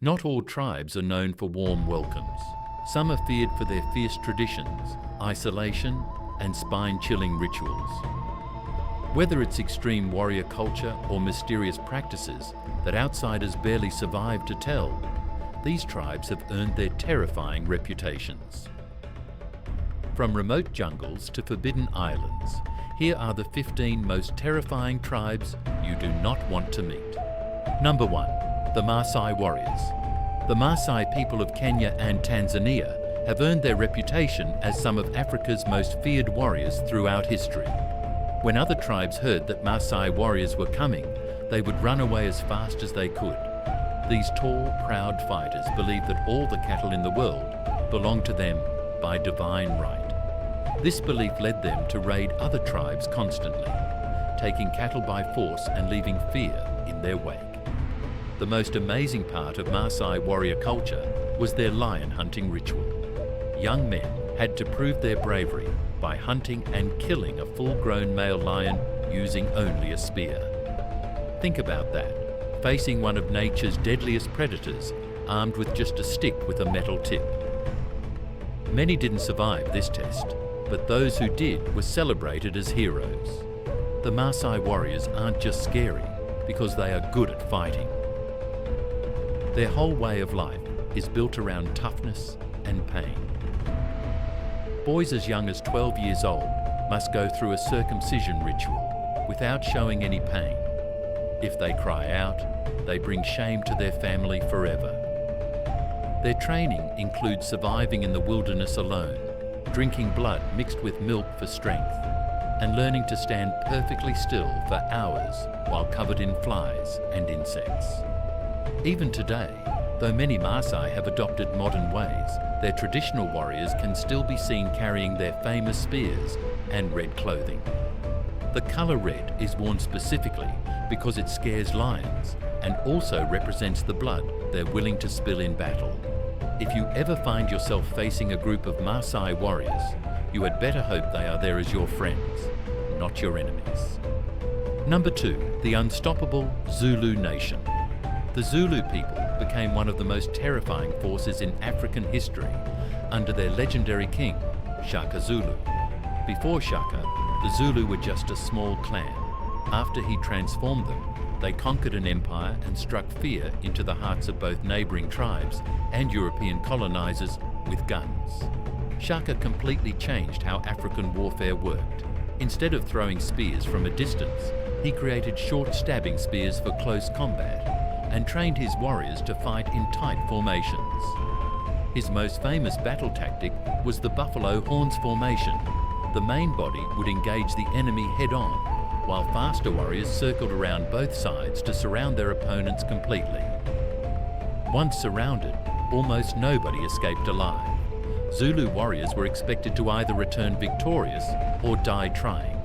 Not all tribes are known for warm welcomes. Some are feared for their fierce traditions, isolation, and spine-chilling rituals. Whether it's extreme warrior culture or mysterious practices that outsiders barely survive to tell, these tribes have earned their terrifying reputations. From remote jungles to forbidden islands, here are the 15 most terrifying tribes you do not want to meet. Number 1. The Maasai Warriors. The Maasai people of Kenya and Tanzania have earned their reputation as some of Africa's most feared warriors throughout history. When other tribes heard that Maasai warriors were coming, they would run away as fast as they could. These tall, proud fighters believed that all the cattle in the world belonged to them by divine right. This belief led them to raid other tribes constantly, taking cattle by force and leaving fear in their wake. The most amazing part of Maasai warrior culture was their lion hunting ritual. Young men had to prove their bravery by hunting and killing a full-grown male lion using only a spear. Think about that, facing one of nature's deadliest predators, armed with just a stick with a metal tip. Many didn't survive this test, but those who did were celebrated as heroes. The Maasai warriors aren't just scary because they are good at fighting. Their whole way of life is built around toughness and pain. Boys as young as 12 years old must go through a circumcision ritual without showing any pain. If they cry out, they bring shame to their family forever. Their training includes surviving in the wilderness alone, drinking blood mixed with milk for strength, and learning to stand perfectly still for hours while covered in flies and insects. Even today, though many Maasai have adopted modern ways, their traditional warriors can still be seen carrying their famous spears and red clothing. The colour red is worn specifically because it scares lions and also represents the blood they're willing to spill in battle. If you ever find yourself facing a group of Maasai warriors, you had better hope they are there as your friends, not your enemies. Number 2, the unstoppable Zulu Nation. The Zulu people became one of the most terrifying forces in African history under their legendary king, Shaka Zulu. Before Shaka, the Zulu were just a small clan. After he transformed them, they conquered an empire and struck fear into the hearts of both neighbouring tribes and European colonizers with guns. Shaka completely changed how African warfare worked. Instead of throwing spears from a distance, he created short stabbing spears for close combat and trained his warriors to fight in tight formations. His most famous battle tactic was the buffalo horns formation. The main body would engage the enemy head-on, while faster warriors circled around both sides to surround their opponents completely. Once surrounded, almost nobody escaped alive. Zulu warriors were expected to either return victorious or die trying.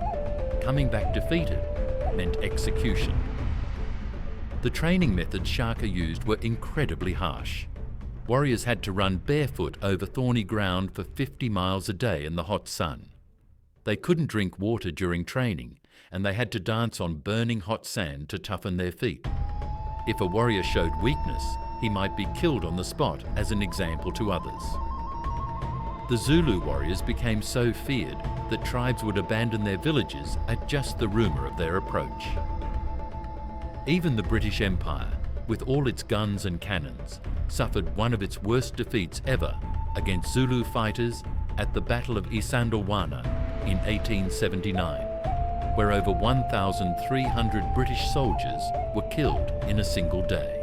Coming back defeated meant execution. The training methods Shaka used were incredibly harsh. Warriors had to run barefoot over thorny ground for 50 miles a day in the hot sun. They couldn't drink water during training, and they had to dance on burning hot sand to toughen their feet. If a warrior showed weakness, he might be killed on the spot as an example to others. The Zulu warriors became so feared that tribes would abandon their villages at just the rumour of their approach. Even the British Empire, with all its guns and cannons, suffered one of its worst defeats ever against Zulu fighters at the Battle of Isandlwana in 1879, where over 1,300 British soldiers were killed in a single day.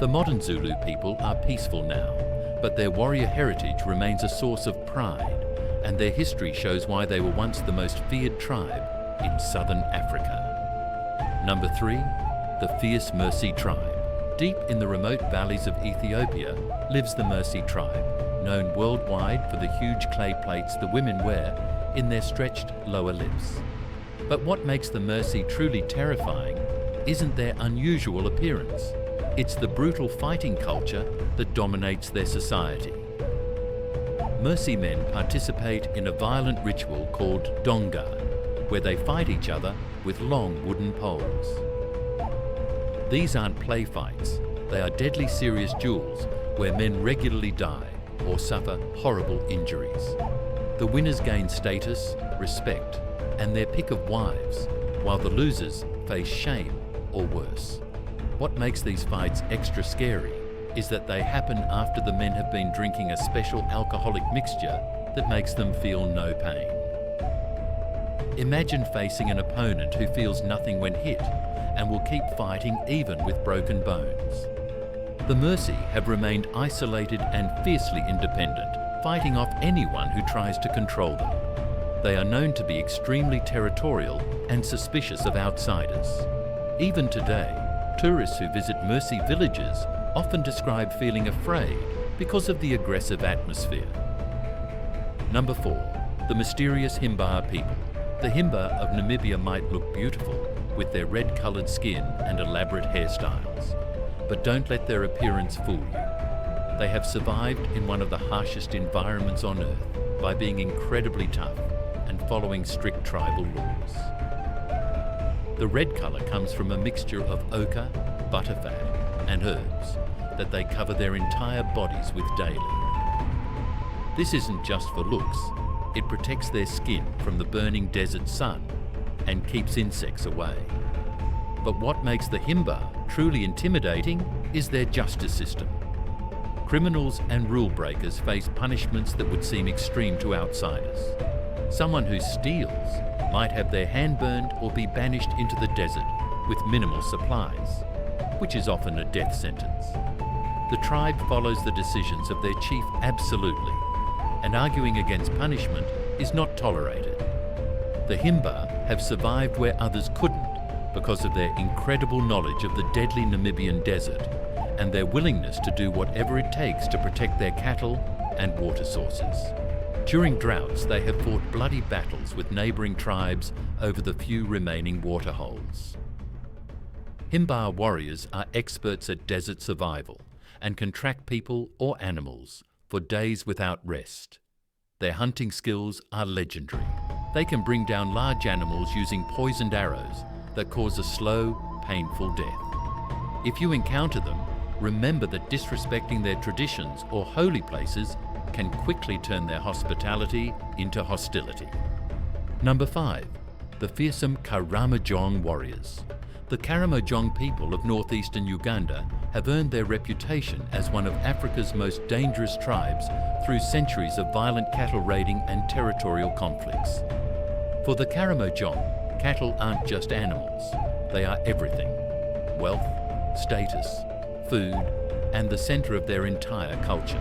The modern Zulu people are peaceful now, but their warrior heritage remains a source of pride, and their history shows why they were once the most feared tribe in southern Africa. Number 3, the fierce Mercy tribe. Deep in the remote valleys of Ethiopia lives the Mercy tribe, known worldwide for the huge clay plates the women wear in their stretched lower lips. But what makes the Mercy truly terrifying isn't their unusual appearance. It's the brutal fighting culture that dominates their society. Mercy men participate in a violent ritual called Donga, where they fight each other with long wooden poles. These aren't play fights, They are deadly serious duels where men regularly die or suffer horrible injuries. The winners gain status, respect, and their pick of wives, while the losers face shame or worse. What makes these fights extra scary is that they happen after the men have been drinking a special alcoholic mixture that makes them feel no pain. Imagine facing an opponent who feels nothing when hit and will keep fighting even with broken bones. The Mercy have remained isolated and fiercely independent, fighting off anyone who tries to control them. They are known to be extremely territorial and suspicious of outsiders. Even today, tourists who visit Mercy villages often describe feeling afraid because of the aggressive atmosphere. Number 4, the mysterious Himba people. The Himba of Namibia might look beautiful with their red-coloured skin and elaborate hairstyles, but don't let their appearance fool you. They have survived in one of the harshest environments on Earth by being incredibly tough and following strict tribal laws. The red colour comes from a mixture of ochre, butterfat and herbs that they cover their entire bodies with daily. This isn't just for looks. It protects their skin from the burning desert sun and keeps insects away. But what makes the Himba truly intimidating is their justice system. Criminals and rule breakers face punishments that would seem extreme to outsiders. Someone who steals might have their hand burned or be banished into the desert with minimal supplies, which is often a death sentence. The tribe follows the decisions of their chief absolutely, and arguing against punishment is not tolerated. The Himba have survived where others couldn't because of their incredible knowledge of the deadly Namibian desert and their willingness to do whatever it takes to protect their cattle and water sources. During droughts, they have fought bloody battles with neighbouring tribes over the few remaining water holes. Himba warriors are experts at desert survival and can track people or animals for days without rest. Their hunting skills are legendary. They can bring down large animals using poisoned arrows that cause a slow, painful death. If you encounter them, remember that disrespecting their traditions or holy places can quickly turn their hospitality into hostility. Number 5, the fearsome Karamojong warriors. The Karamojong people of northeastern Uganda have earned their reputation as one of Africa's most dangerous tribes through centuries of violent cattle raiding and territorial conflicts. For the Karamojong, cattle aren't just animals, they are everything: wealth, status, food, and the centre of their entire culture.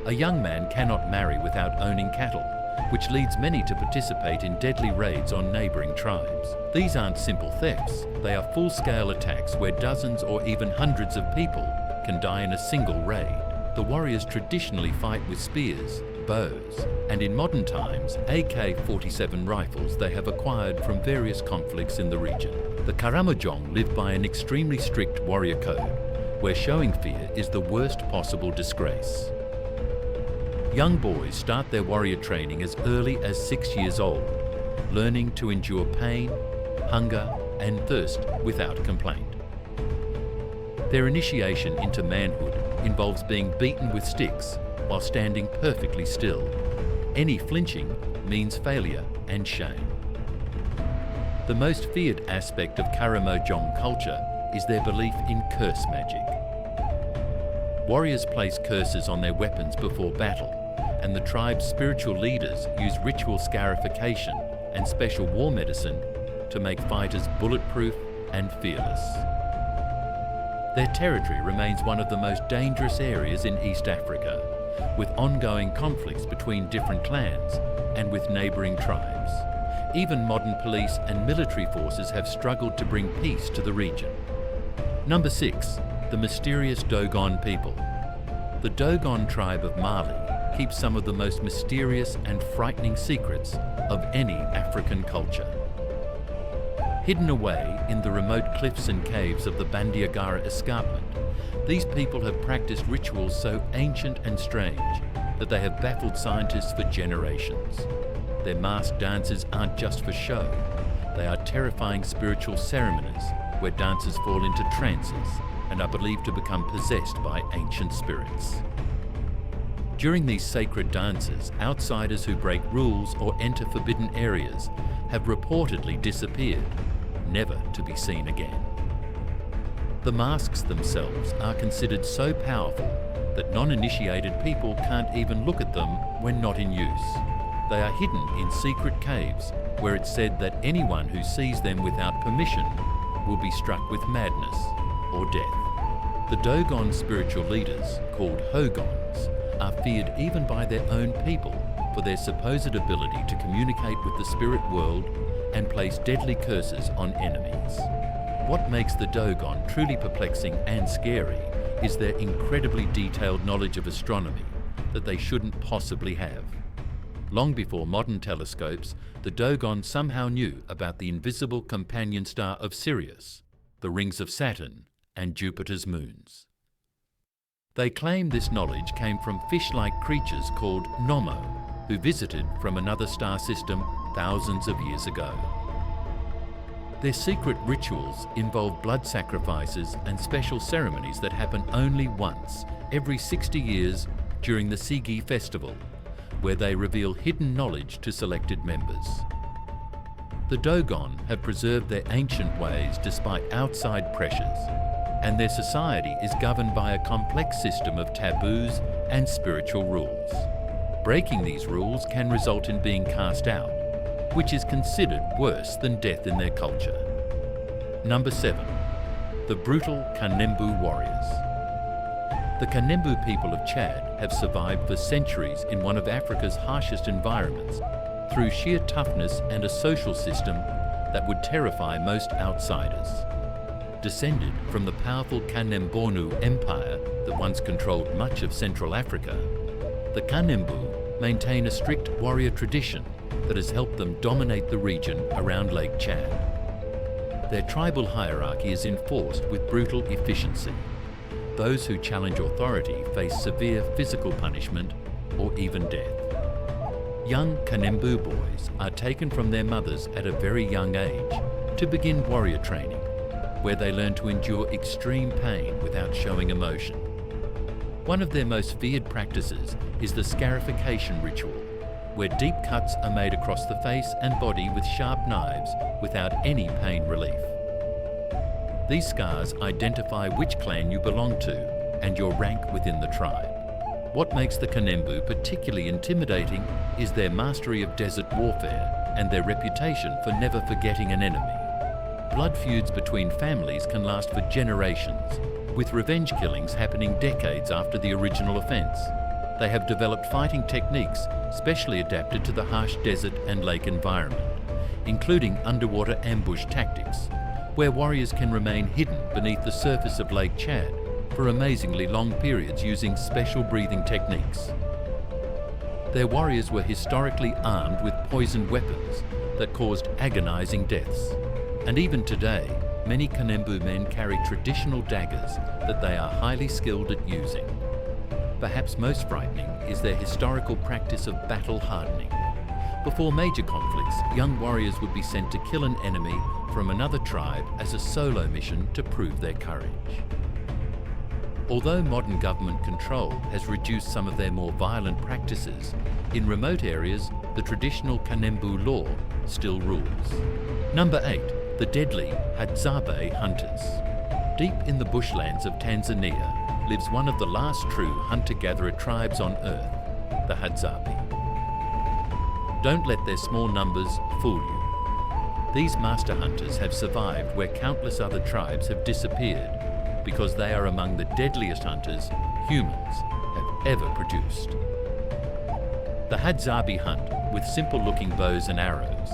A young man cannot marry without owning cattle, which leads many to participate in deadly raids on neighbouring tribes. These aren't simple thefts, they are full-scale attacks where dozens or even hundreds of people can die in a single raid. The warriors traditionally fight with spears, bows, and in modern times, AK-47 rifles they have acquired from various conflicts in the region. The Karamojong live by an extremely strict warrior code, where showing fear is the worst possible disgrace. Young boys start their warrior training as early as 6 years old, learning to endure pain, hunger, and thirst without complaint. Their initiation into manhood involves being beaten with sticks while standing perfectly still. Any flinching means failure and shame. The most feared aspect of Karamojong culture is their belief in curse magic. Warriors place curses on their weapons before battle, and the tribe's spiritual leaders use ritual scarification and special war medicine to make fighters bulletproof and fearless. Their territory remains one of the most dangerous areas in East Africa, with ongoing conflicts between different clans and with neighbouring tribes. Even modern police and military forces have struggled to bring peace to the region. Number 6, the mysterious Dogon people. The Dogon tribe of Mali keeps some of the most mysterious and frightening secrets of any African culture. Hidden away in the remote cliffs and caves of the Bandiagara escarpment, these people have practiced rituals so ancient and strange that they have baffled scientists for generations. Their masked dances aren't just for show, they are terrifying spiritual ceremonies where dancers fall into trances and are believed to become possessed by ancient spirits. During these sacred dances, outsiders who break rules or enter forbidden areas have reportedly disappeared, never to be seen again. The masks themselves are considered so powerful that non-initiated people can't even look at them when not in use. They are hidden in secret caves where it's said that anyone who sees them without permission will be struck with madness or death. The Dogon spiritual leaders, called Hogons, are feared even by their own people for their supposed ability to communicate with the spirit world and place deadly curses on enemies. What makes the Dogon truly perplexing and scary is their incredibly detailed knowledge of astronomy that they shouldn't possibly have. Long before modern telescopes, the Dogon somehow knew about the invisible companion star of Sirius, the rings of Saturn, and Jupiter's moons. They claim this knowledge came from fish-like creatures called Nommo, who visited from another star system thousands of years ago. Their secret rituals involve blood sacrifices and special ceremonies that happen only once every 60 years during the Sigi festival, where they reveal hidden knowledge to selected members. The Dogon have preserved their ancient ways despite outside pressures, and their society is governed by a complex system of taboos and spiritual rules. Breaking these rules can result in being cast out, which is considered worse than death in their culture. Number 7. The brutal Kanembu warriors. The Kanembu people of Chad have survived for centuries in one of Africa's harshest environments through sheer toughness and a social system that would terrify most outsiders. Descended from the powerful Kanembonu Empire that once controlled much of Central Africa, the Kanembu maintain a strict warrior tradition that has helped them dominate the region around Lake Chad. Their tribal hierarchy is enforced with brutal efficiency. Those who challenge authority face severe physical punishment or even death. Young Kanembu boys are taken from their mothers at a very young age to begin warrior training, where they learn to endure extreme pain without showing emotion. One of their most feared practices is the scarification ritual, where deep cuts are made across the face and body with sharp knives without any pain relief. These scars identify which clan you belong to and your rank within the tribe. What makes the Kanembu particularly intimidating is their mastery of desert warfare and their reputation for never forgetting an enemy. Blood feuds between families can last for generations, with revenge killings happening decades after the original offence. They have developed fighting techniques specially adapted to the harsh desert and lake environment, including underwater ambush tactics, where warriors can remain hidden beneath the surface of Lake Chad for amazingly long periods using special breathing techniques. Their warriors were historically armed with poisoned weapons that caused agonizing deaths, and even today, many Kanembu men carry traditional daggers that they are highly skilled at using. Perhaps most frightening is their historical practice of battle hardening. Before major conflicts, young warriors would be sent to kill an enemy from another tribe as a solo mission to prove their courage. Although modern government control has reduced some of their more violent practices, in remote areas, the traditional Kanembu law still rules. Number 8. The deadly Hadzabe hunters. Deep in the bushlands of Tanzania lives one of the last true hunter-gatherer tribes on Earth, the Hadzabe. Don't let their small numbers fool you. These master hunters have survived where countless other tribes have disappeared because they are among the deadliest hunters humans have ever produced. The Hadzabe hunt with simple-looking bows and arrows,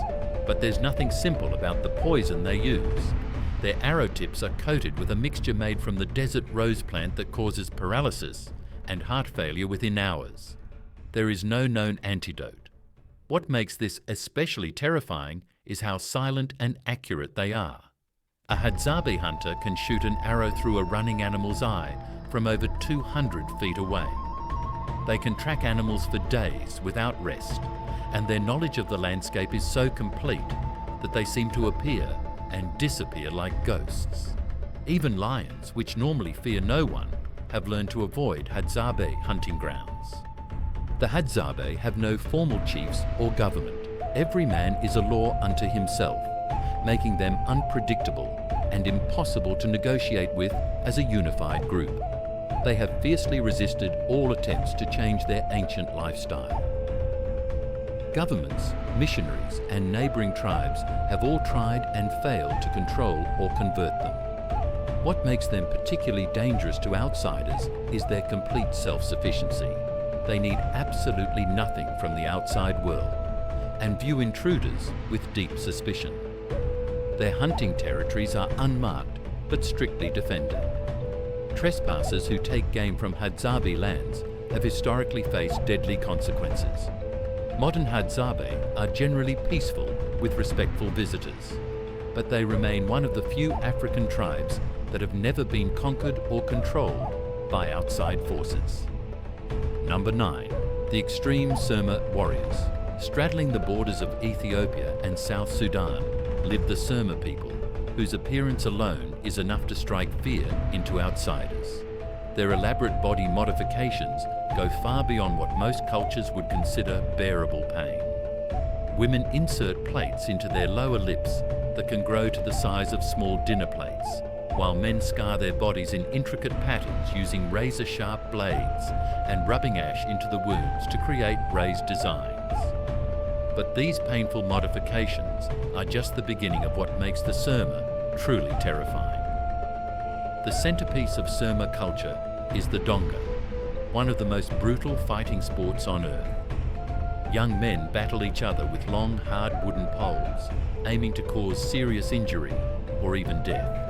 but there's nothing simple about the poison they use. Their arrow tips are coated with a mixture made from the desert rose plant that causes paralysis and heart failure within hours. There is no known antidote. What makes this especially terrifying is how silent and accurate they are. A Hadzabe hunter can shoot an arrow through a running animal's eye from over 200 feet away. They can track animals for days without rest, and their knowledge of the landscape is so complete that they seem to appear and disappear like ghosts. Even lions, which normally fear no one, have learned to avoid Hadzabe hunting grounds. The Hadzabe have no formal chiefs or government. Every man is a law unto himself, making them unpredictable and impossible to negotiate with as a unified group. They have fiercely resisted all attempts to change their ancient lifestyle. Governments, missionaries, and neighbouring tribes have all tried and failed to control or convert them. What makes them particularly dangerous to outsiders is their complete self-sufficiency. They need absolutely nothing from the outside world and view intruders with deep suspicion. Their hunting territories are unmarked but strictly defended. Trespassers who take game from Hadzabe lands have historically faced deadly consequences. Modern Hadzabe are generally peaceful with respectful visitors, but they remain one of the few African tribes that have never been conquered or controlled by outside forces. Number 9. The extreme Surma warriors. Straddling the borders of Ethiopia and South Sudan live the Surma people, whose appearance alone is enough to strike fear into outsiders. Their elaborate body modifications go far beyond what most cultures would consider bearable pain. Women insert plates into their lower lips that can grow to the size of small dinner plates, while men scar their bodies in intricate patterns using razor-sharp blades and rubbing ash into the wounds to create raised designs. But these painful modifications are just the beginning of what makes the Surma truly terrifying. The centerpiece of Surma culture is the Donga, one of the most brutal fighting sports on earth. Young men battle each other with long, hard wooden poles, aiming to cause serious injury or even death.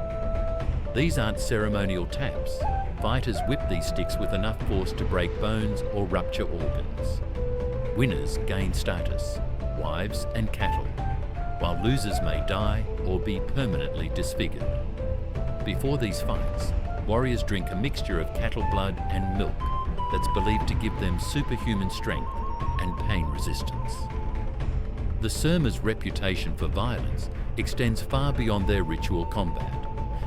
These aren't ceremonial taps. Fighters whip these sticks with enough force to break bones or rupture organs. Winners gain status, wives and cattle, while losers may die or be permanently disfigured. Before these fights, warriors drink a mixture of cattle blood and milk that's believed to give them superhuman strength and pain resistance. The Surma's reputation for violence extends far beyond their ritual combat.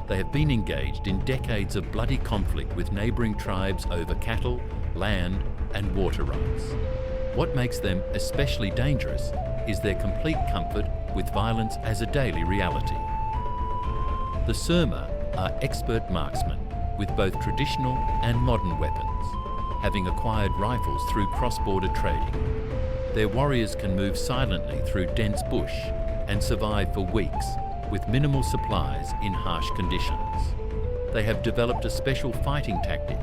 They have been engaged in decades of bloody conflict with neighbouring tribes over cattle, land, and water rights. What makes them especially dangerous is their complete comfort with violence as a daily reality. The Surma are expert marksmen with both traditional and modern weapons, having acquired rifles through cross-border trading. Their warriors can move silently through dense bush and survive for weeks with minimal supplies in harsh conditions. They have developed a special fighting tactic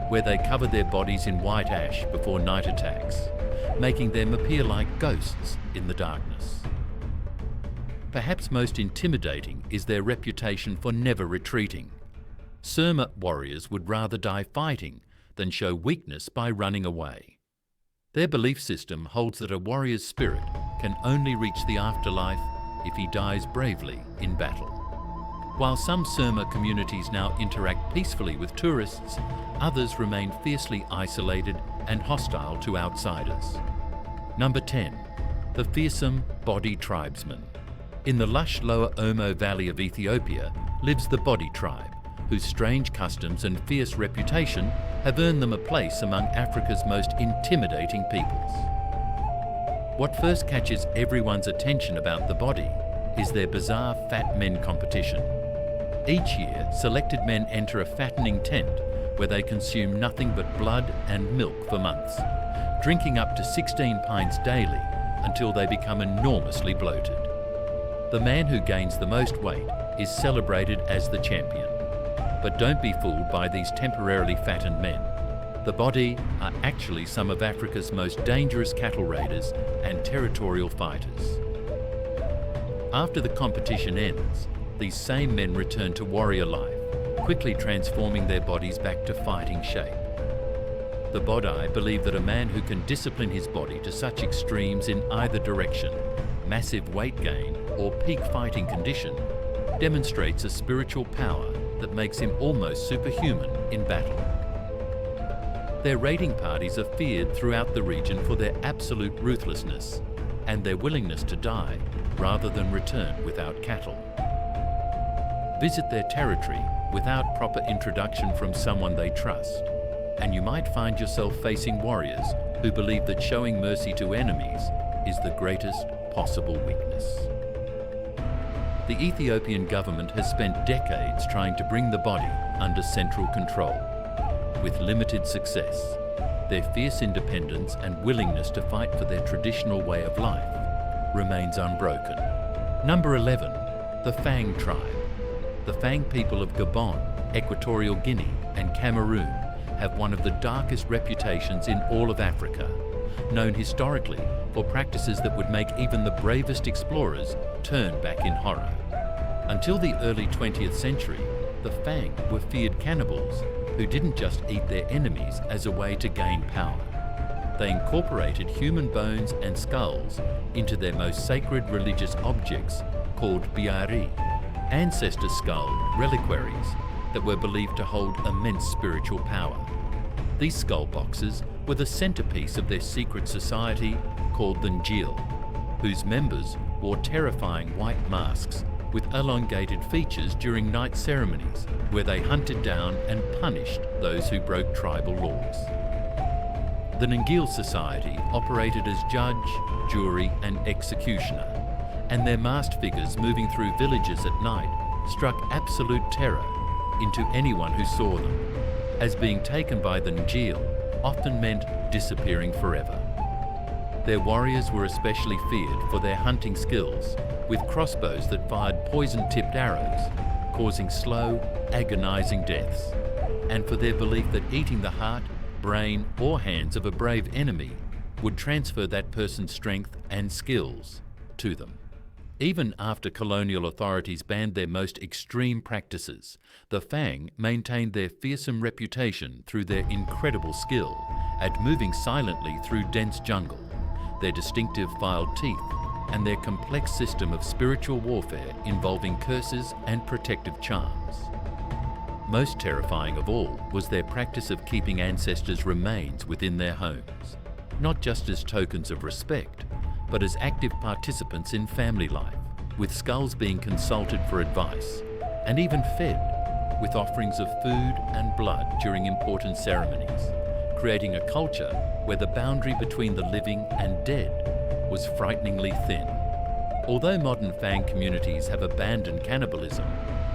where they cover their bodies in white ash before night attacks, making them appear like ghosts in the darkness. Perhaps most intimidating is their reputation for never retreating. Surma warriors would rather die fighting than show weakness by running away. Their belief system holds that a warrior's spirit can only reach the afterlife if he dies bravely in battle. While some Surma communities now interact peacefully with tourists, others remain fiercely isolated and hostile to outsiders. Number 10. The fearsome Bodi tribesmen. In the lush lower Omo Valley of Ethiopia lives the Bodi tribe, whose strange customs and fierce reputation have earned them a place among Africa's most intimidating peoples. What first catches everyone's attention about the Bodi is their bizarre fat men competition. Each year, selected men enter a fattening tent where they consume nothing but blood and milk for months, drinking up to 16 pints daily until they become enormously bloated. The man who gains the most weight is celebrated as the champion. But don't be fooled by these temporarily fattened men. The Bodi are actually some of Africa's most dangerous cattle raiders and territorial fighters. After the competition ends, these same men return to warrior life, quickly transforming their bodies back to fighting shape. The Bodi believe that a man who can discipline his body to such extremes in either direction, massive weight gain or peak fighting condition, demonstrates a spiritual power that makes him almost superhuman in battle. Their raiding parties are feared throughout the region for their absolute ruthlessness and their willingness to die rather than return without cattle. Visit their territory without proper introduction from someone they trust, and you might find yourself facing warriors who believe that showing mercy to enemies is the greatest possible weakness. The Ethiopian government has spent decades trying to bring the body under central control, with limited success. Their fierce independence and willingness to fight for their traditional way of life remains unbroken. Number 11, the Fang tribe. The Fang people of Gabon, Equatorial Guinea, and Cameroon have one of the darkest reputations in all of Africa, known historically for practices that would make even the bravest explorers turn back in horror. Until the early 20th century, the Fang were feared cannibals who didn't just eat their enemies as a way to gain power. They incorporated human bones and skulls into their most sacred religious objects called biari, ancestor skull reliquaries that were believed to hold immense spiritual power. These skull boxes were the centerpiece of their secret society called the Njil, whose members wore terrifying white masks with elongated features during night ceremonies where they hunted down and punished those who broke tribal laws. The Ngil Society operated as judge, jury and executioner, and their masked figures moving through villages at night struck absolute terror into anyone who saw them, as being taken by the Ngil often meant disappearing forever. Their warriors were especially feared for their hunting skills, with crossbows that fired poison-tipped arrows, causing slow, agonizing deaths, and for their belief that eating the heart, brain or hands of a brave enemy would transfer that person's strength and skills to them. Even after colonial authorities banned their most extreme practices, the Fang maintained their fearsome reputation through their incredible skill at moving silently through dense jungle, their distinctive filed teeth, and their complex system of spiritual warfare involving curses and protective charms. Most terrifying of all was their practice of keeping ancestors' remains within their homes, not just as tokens of respect, but as active participants in family life, with skulls being consulted for advice and even fed with offerings of food and blood during important ceremonies, creating a culture where the boundary between the living and dead was frighteningly thin. Although modern Fang communities have abandoned cannibalism,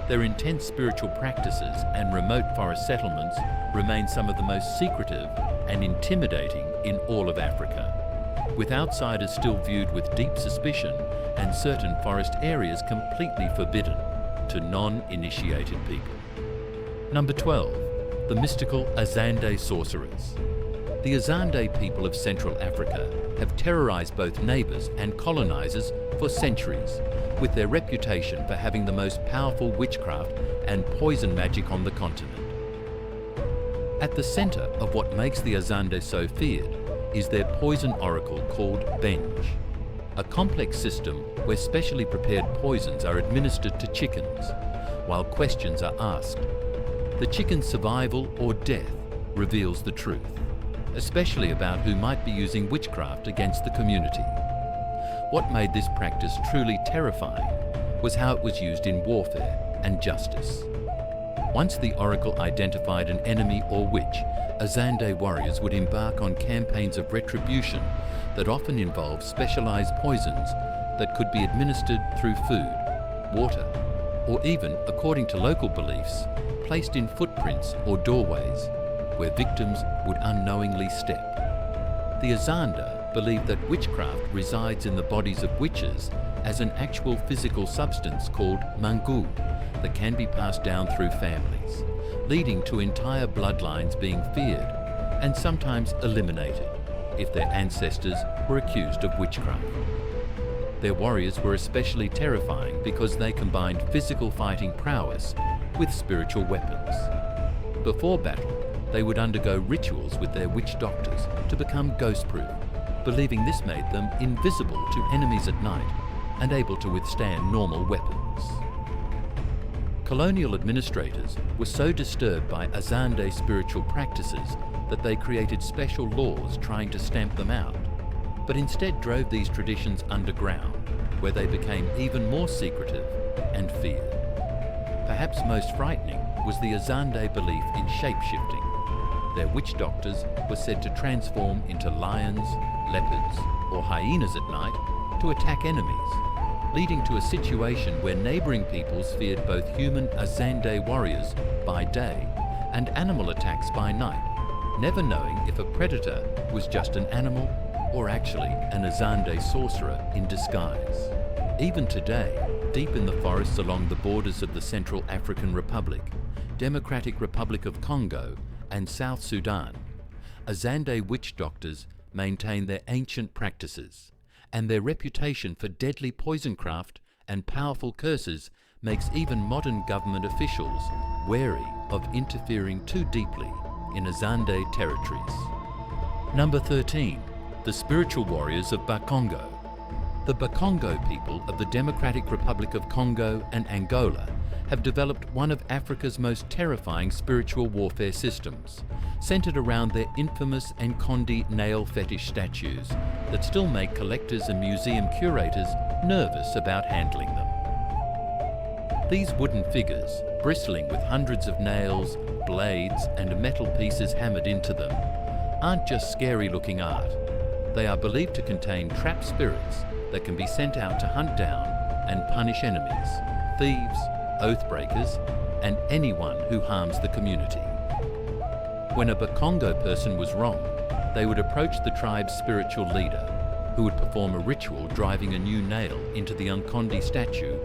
their intense spiritual practices and remote forest settlements remain some of the most secretive and intimidating in all of Africa, with outsiders still viewed with deep suspicion and certain forest areas completely forbidden to non-initiated people. Number 12, the mystical Azande sorcerers. The Azande people of Central Africa have terrorized both neighbors and colonizers for centuries, with their reputation for having the most powerful witchcraft and poison magic on the continent. At the center of what makes the Azande so feared is their poison oracle called Benj, a complex system where specially prepared poisons are administered to chickens, while questions are asked. The chicken's survival or death reveals the truth, especially about who might be using witchcraft against the community. What made this practice truly terrifying was how it was used in warfare and justice. Once the oracle identified an enemy or witch, Azande warriors would embark on campaigns of retribution that often involved specialized poisons that could be administered through food, water, or even, according to local beliefs, placed in footprints or doorways where victims would unknowingly step. The Azande believed that witchcraft resides in the bodies of witches as an actual physical substance called mangu that can be passed down through families, leading to entire bloodlines being feared and sometimes eliminated if their ancestors were accused of witchcraft. Their warriors were especially terrifying because they combined physical fighting prowess with spiritual weapons. Before battle, they would undergo rituals with their witch doctors to become ghost-proof, believing this made them invisible to enemies at night and able to withstand normal weapons. Colonial administrators were so disturbed by Azande spiritual practices that they created special laws trying to stamp them out, but instead drove these traditions underground, where they became even more secretive and feared. Perhaps most frightening was the Azande belief in shape-shifting. Their witch doctors were said to transform into lions, leopards, or hyenas at night to attack enemies, leading to a situation where neighbouring peoples feared both human Azande warriors by day and animal attacks by night, never knowing if a predator was just an animal or actually an Azande sorcerer in disguise. Even today, deep in the forests along the borders of the Central African Republic, Democratic Republic of Congo, and South Sudan, Azande witch doctors maintain their ancient practices, and their reputation for deadly poisoncraft and powerful curses makes even modern government officials wary of interfering too deeply in Azande territories. Number 13. The spiritual warriors of Bakongo. The Bakongo people of the Democratic Republic of Congo and Angola have developed one of Africa's most terrifying spiritual warfare systems, centered around their infamous Nkondi nail fetish statues that still make collectors and museum curators nervous about handling them. These wooden figures, bristling with hundreds of nails, blades, and metal pieces hammered into them, aren't just scary-looking art. They are believed to contain trapped spirits that can be sent out to hunt down and punish enemies, thieves, oath-breakers, and anyone who harms the community. When a Bakongo person was wrong, they would approach the tribe's spiritual leader, who would perform a ritual driving a new nail into the Nkondi statue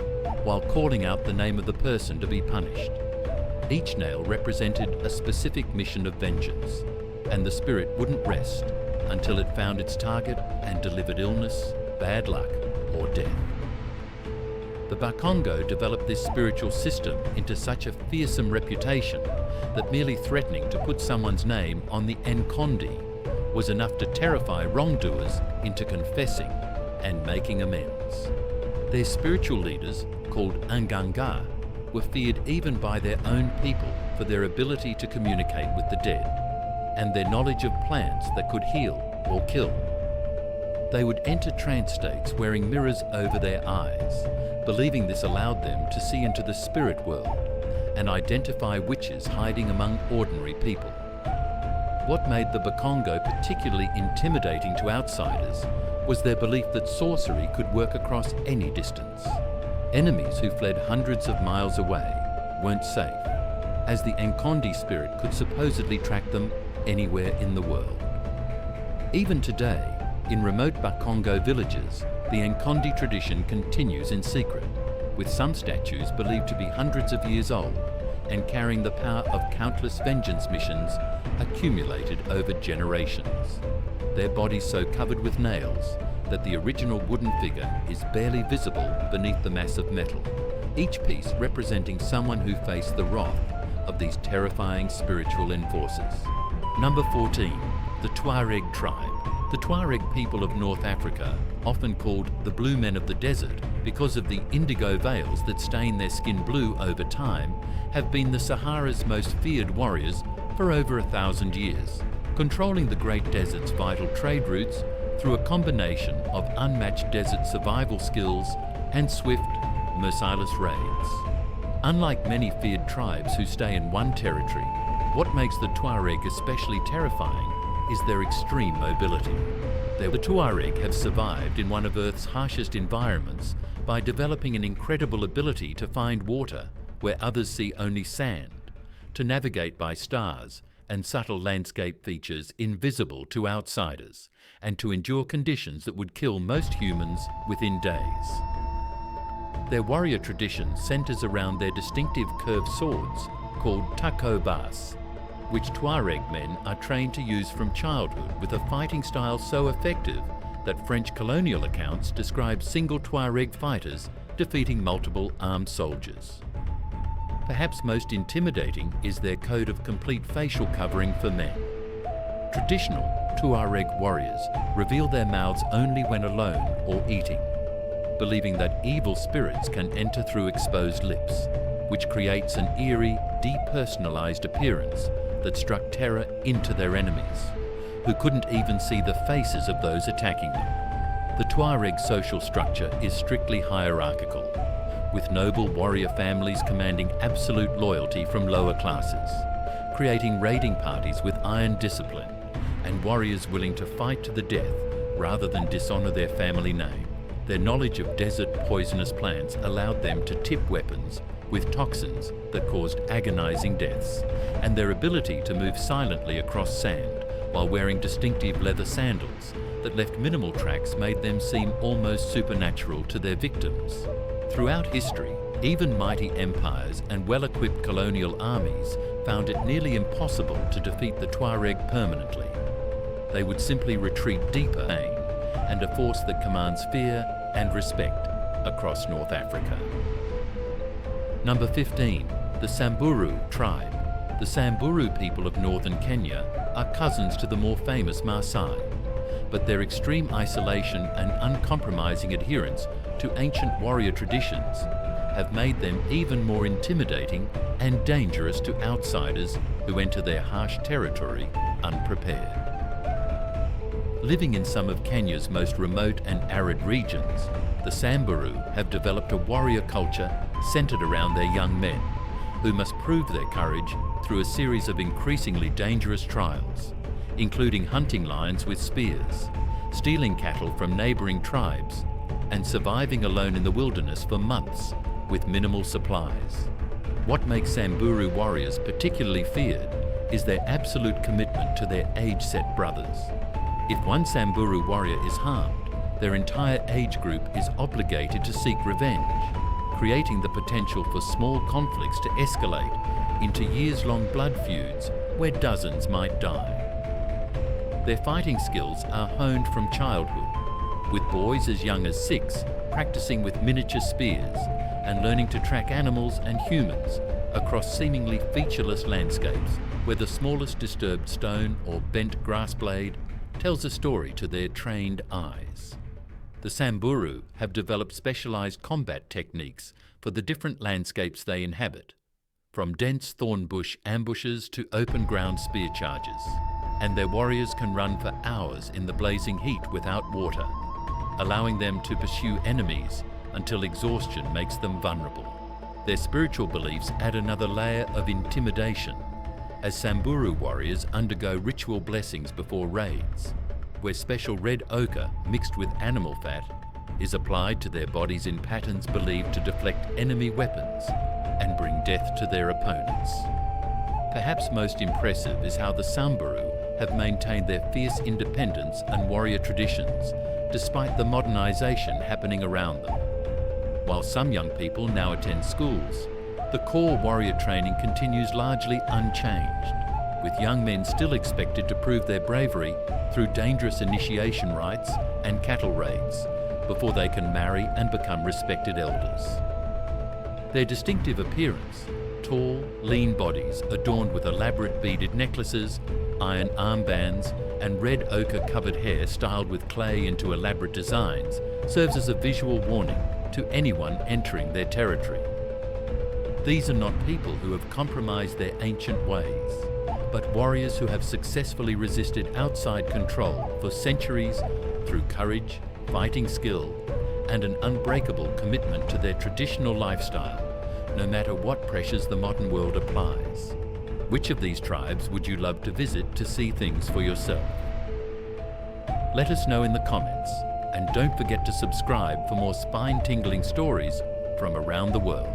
while calling out the name of the person to be punished. Each nail represented a specific mission of vengeance, and the spirit wouldn't rest until it found its target and delivered illness, bad luck, or death. The Bakongo developed this spiritual system into such a fearsome reputation that merely threatening to put someone's name on the Nkondi was enough to terrify wrongdoers into confessing and making amends. Their spiritual leaders, called Nganga, were feared even by their own people for their ability to communicate with the dead and their knowledge of plants that could heal or kill. They would enter trance states wearing mirrors over their eyes, believing this allowed them to see into the spirit world and identify witches hiding among ordinary people. What made the Bakongo particularly intimidating to outsiders was their belief that sorcery could work across any distance. Enemies who fled hundreds of miles away weren't safe, as the Nkondi spirit could supposedly track them anywhere in the world. Even today, in remote Bakongo villages, the Nkondi tradition continues in secret, with some statues believed to be hundreds of years old and carrying the power of countless vengeance missions accumulated over generations. Their bodies so covered with nails that the original wooden figure is barely visible beneath the mass of metal, each piece representing someone who faced the wrath of these terrifying spiritual enforcers. Number 14. The Tuareg tribe. The Tuareg people of North Africa, often called the Blue Men of the Desert because of the indigo veils that stain their skin blue over time, have been the Sahara's most feared warriors for over 1,000 years, controlling the Great Desert's vital trade routes through a combination of unmatched desert survival skills and swift, merciless raids. Unlike many feared tribes who stay in one territory, what makes the Tuareg especially terrifying is their extreme mobility. The Tuareg have survived in one of Earth's harshest environments by developing an incredible ability to find water where others see only sand, to navigate by stars and subtle landscape features invisible to outsiders, and to endure conditions that would kill most humans within days. Their warrior tradition centers around their distinctive curved swords called takobas, which Tuareg men are trained to use from childhood with a fighting style so effective that French colonial accounts describe single Tuareg fighters defeating multiple armed soldiers. Perhaps most intimidating is their code of complete facial covering for men. Traditional Tuareg warriors reveal their mouths only when alone or eating, believing that evil spirits can enter through exposed lips, which creates an eerie, depersonalized appearance that struck terror into their enemies, who couldn't even see the faces of those attacking them. The Tuareg social structure is strictly hierarchical, with noble warrior families commanding absolute loyalty from lower classes, creating raiding parties with iron discipline, and warriors willing to fight to the death rather than dishonor their family name. Their knowledge of desert poisonous plants allowed them to tip weapons with toxins that caused agonizing deaths, and their ability to move silently across sand while wearing distinctive leather sandals that left minimal tracks made them seem almost supernatural to their victims. Throughout history, even mighty empires and well-equipped colonial armies found it nearly impossible to defeat the Tuareg permanently. They would simply retreat deeper and a force that commands fear and respect across North Africa. Number 15, the Samburu tribe. The Samburu people of northern Kenya are cousins to the more famous Maasai, but their extreme isolation and uncompromising adherence to ancient warrior traditions have made them even more intimidating and dangerous to outsiders who enter their harsh territory unprepared. Living in some of Kenya's most remote and arid regions, the Samburu have developed a warrior culture centered around their young men, who must prove their courage through a series of increasingly dangerous trials, including hunting lions with spears, stealing cattle from neighboring tribes, and surviving alone in the wilderness for months with minimal supplies. What makes Samburu warriors particularly feared is their absolute commitment to their age-set brothers. If one Samburu warrior is harmed, their entire age group is obligated to seek revenge, creating the potential for small conflicts to escalate into years-long blood feuds where dozens might die. Their fighting skills are honed from childhood, with boys as young as 6 practicing with miniature spears and learning to track animals and humans across seemingly featureless landscapes where the smallest disturbed stone or bent grass blade tells a story to their trained eyes. The Samburu have developed specialized combat techniques for the different landscapes they inhabit, from dense thorn bush ambushes to open ground spear charges, and their warriors can run for hours in the blazing heat without water, allowing them to pursue enemies until exhaustion makes them vulnerable. Their spiritual beliefs add another layer of intimidation, as Samburu warriors undergo ritual blessings before raids, where special red ochre mixed with animal fat is applied to their bodies in patterns believed to deflect enemy weapons and bring death to their opponents. Perhaps most impressive is how the Samburu have maintained their fierce independence and warrior traditions despite the modernization happening around them. While some young people now attend schools, the core warrior training continues largely unchanged, with young men still expected to prove their bravery through dangerous initiation rites and cattle raids before they can marry and become respected elders. Their distinctive appearance, tall, lean bodies adorned with elaborate beaded necklaces, iron armbands, and red ochre-covered hair styled with clay into elaborate designs, serves as a visual warning to anyone entering their territory. These are not people who have compromised their ancient ways, but warriors who have successfully resisted outside control for centuries through courage, fighting skill, and an unbreakable commitment to their traditional lifestyle, no matter what pressures the modern world applies. Which of these tribes would you love to visit to see things for yourself? Let us know in the comments, and don't forget to subscribe for more spine-tingling stories from around the world.